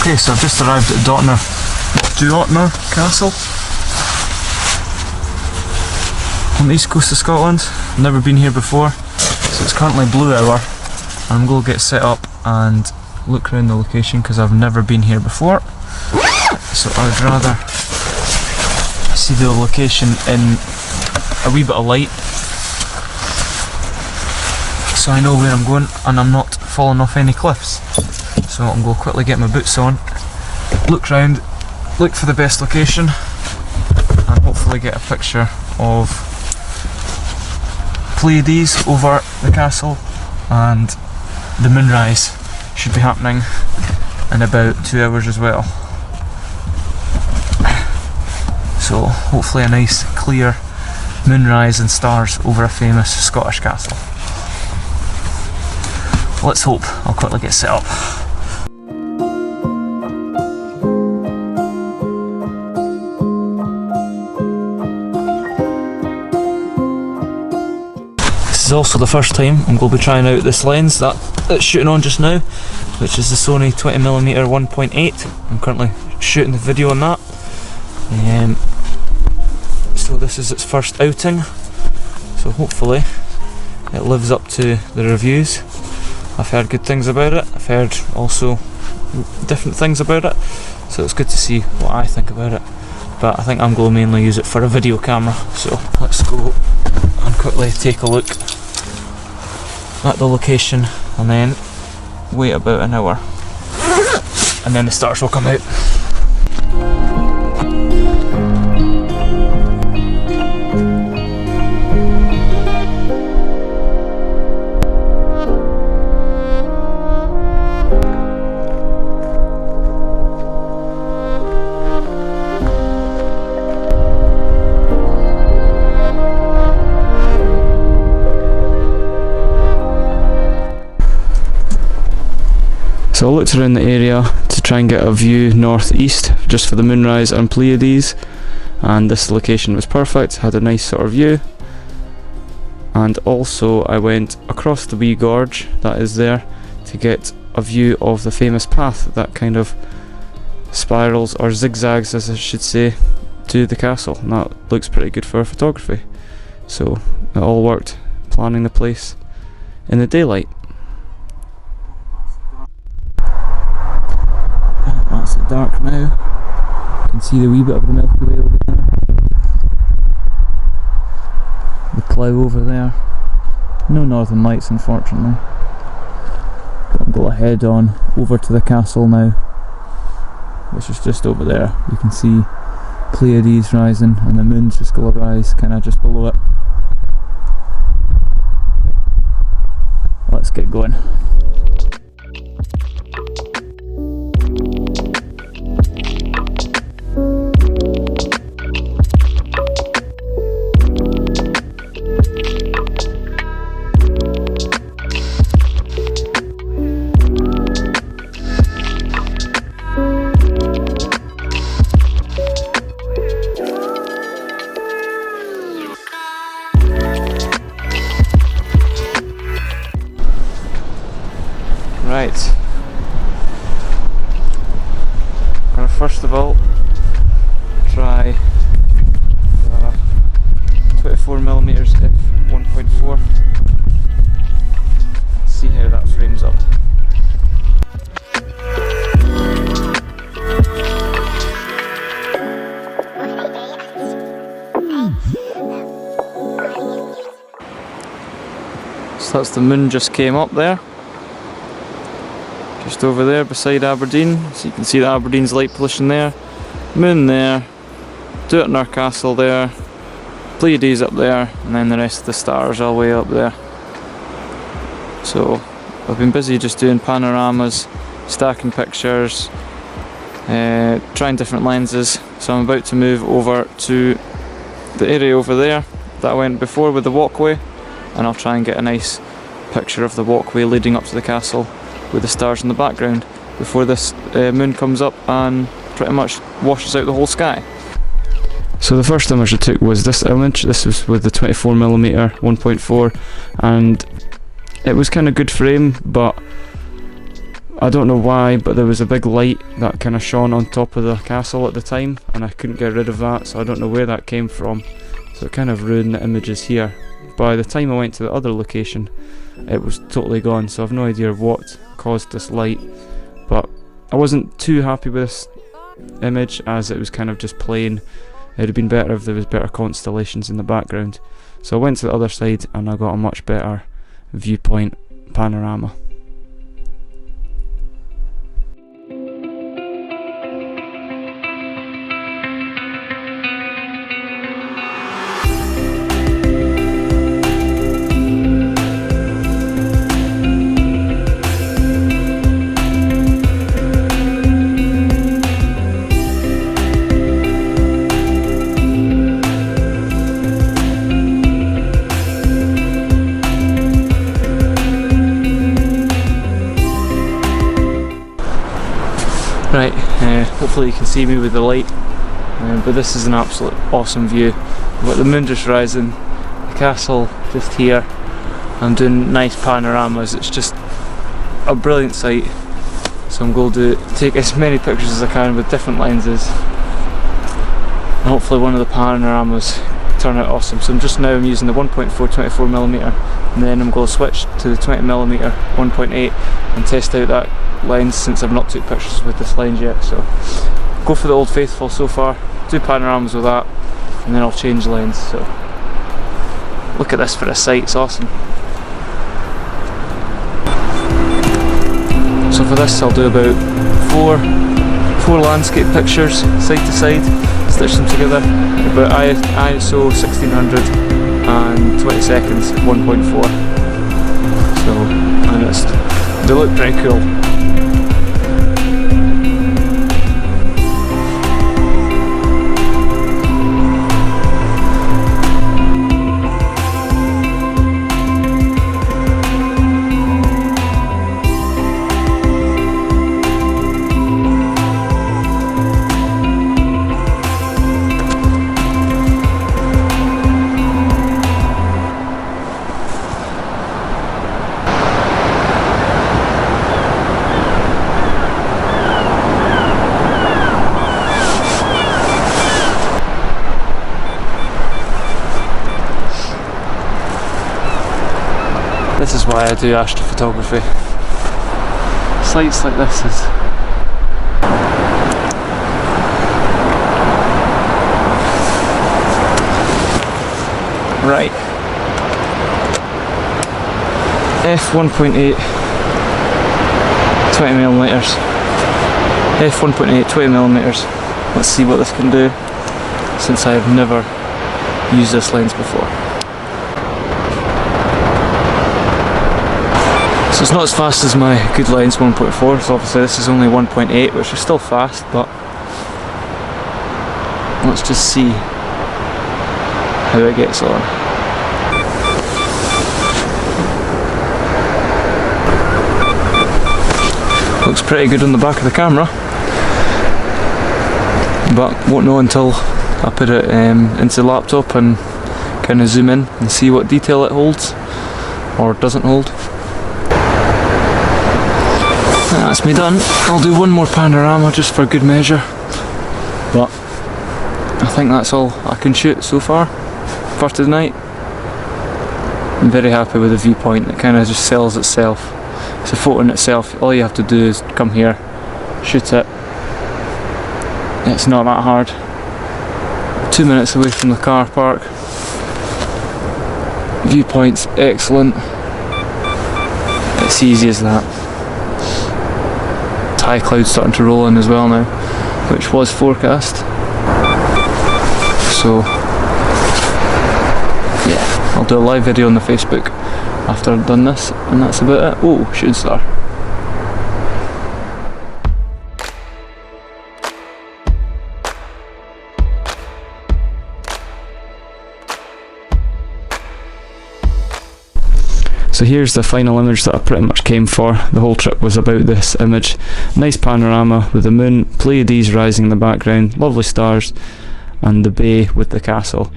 Okay, so I've just arrived at Dunnottar Castle on the east coast of Scotland. Never been here before, so it's currently blue hour. I'm going to get set up and look around the location because I've never been here before. So I'd rather see the location in a wee bit of light, so I know where I'm going and I'm not falling off any cliffs. So I'm going to quickly get my boots on, look round, look for the best location, and hopefully get a picture of Pleiades over the castle, and the moonrise should be happening in about 2 hours as well. So hopefully a nice clear moonrise and stars over a famous Scottish castle. Let's hope. I'll quickly get set up. This is also the first time I'm going to be trying out this lens that it's shooting on just now, which is the Sony 20mm 1.8. I'm currently shooting the video on that. So this is its first outing, so hopefully it lives up to the reviews. I've heard good things about it, I've heard also different things about it, so it's good to see what I think about it. But I think I'm going to mainly use it for a video camera, so let's go and quickly take a look at the location and then wait about an hour and then the stars will come out. So I looked around the area to try and get a view northeast just for the moonrise and Pleiades, and this location was perfect, had a nice sort of view. And also I went across the wee gorge that is there to get a view of the famous path that kind of spirals or zigzags, as I should say, to the castle, and that looks pretty good for photography. So it all worked, planning the place in the daylight. That's it dark now. You can see the wee bit of the Milky Way over there. The cloud over there. No northern lights, unfortunately. But I'm going to head on over to the castle now, which is just over there. You can see Pleiades rising and the moon's just going to rise kind of just below it. Let's get going. Right, I'm going to first of all try 24mm f1.4, see how that frames up. So that's the moon just came up there. Just over there beside Aberdeen, so you can see the Aberdeen's light pollution there, moon there, Dunnottar Castle there, Pleiades up there, and then the rest of the stars all the way up there. So I've been busy just doing panoramas, stacking pictures, trying different lenses. So I'm about to move over to the area over there that I went before with the walkway, and I'll try and get a nice picture of the walkway leading up to the castle with the stars in the background before this moon comes up and pretty much washes out the whole sky. So the first image I took was this image. This was with the 24mm 1.4, and it was kind of good frame, but I don't know why, but there was a big light that kind of shone on top of the castle at the time, and I couldn't get rid of that, so I don't know where that came from. So it kind of ruined the images here. By the time I went to the other location, it was totally gone, so I've no idea what caused this light. But I wasn't too happy with this image, as it was kind of just plain. It would have been better if there was better constellations in the background. So I went to the other side and I got a much better viewpoint panorama. Right, hopefully you can see me with the light, but this is an absolute awesome view. We've got the moon just rising, the castle just here. I'm doing nice panoramas. It's just a brilliant sight, so I'm going to take as many pictures as I can with different lenses, and hopefully one of the panoramas turn out awesome. So I'm using the 1.4 24mm, and then I'm going to switch to the 20mm 1.8 and test out that lens, since I've not took pictures with this lens yet. So go for the Old Faithful so far, do panoramas with that, and then I'll change the lens. So look at this for a sight, it's awesome. So for this I'll do about four landscape pictures side to side, stitch them together, about ISO 1600 and 20 seconds 1.4. So, and they look pretty cool. This is why I do astrophotography. Sights like this is right. F1.8 20mm. F1.8 20mm. Let's see what this can do, since I have never used this lens before. So it's not as fast as my good lens 1.4, so obviously this is only 1.8, which is still fast, but let's just see how it gets on. Looks pretty good on the back of the camera, but won't know until I put it into the laptop and kind of zoom in and see what detail it holds or doesn't hold. That's me done. I'll do one more panorama just for good measure, but I think that's all I can shoot so far for tonight. I'm very happy with the viewpoint. It kind of just sells itself. It's a photo in itself. All you have to do is come here, shoot it. It's not that hard. 2 minutes away from the car park. Viewpoint's excellent. It's easy as that. High clouds starting to roll in as well now, which was forecast. So yeah, I'll do a live video on the Facebook after I've done this, and that's about it. Oh, shooting star. So here's the final image that I pretty much came for. The whole trip was about this image. Nice panorama with the moon, Pleiades rising in the background, lovely stars, and the bay with the castle.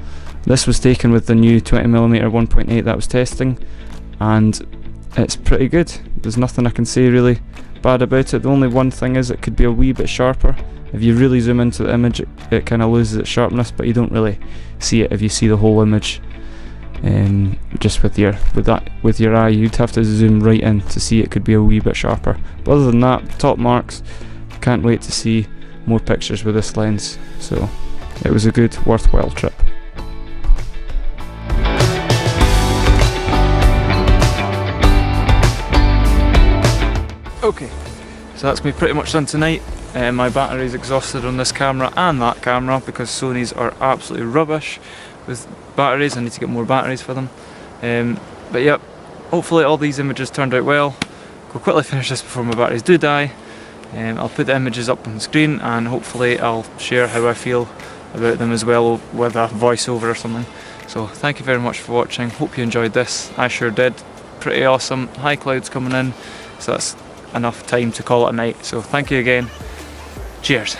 This was taken with the new 20mm 1.8 that I was testing, and it's pretty good. There's nothing I can say really bad about it. The only one thing is it could be a wee bit sharper. If you really zoom into the image, it kind of loses its sharpness, but you don't really see it if you see the whole image. Just with your eye, you'd have to zoom right in to see it could be a wee bit sharper. But other than that, top marks. Can't wait to see more pictures with this lens. So it was a good, worthwhile trip. Okay, so that's me pretty much done tonight. My battery's exhausted on this camera and that camera because Sony's are absolutely rubbish with batteries. I need to get more batteries for them. But yep, hopefully all these images turned out well. Go quickly finish this before my batteries do die. I'll put the images up on the screen and hopefully I'll share how I feel about them as well with a voiceover or something. So thank you very much for watching. Hope you enjoyed this. I sure did. Pretty awesome. High clouds coming in, so that's enough time to call it a night. So thank you again. Cheers.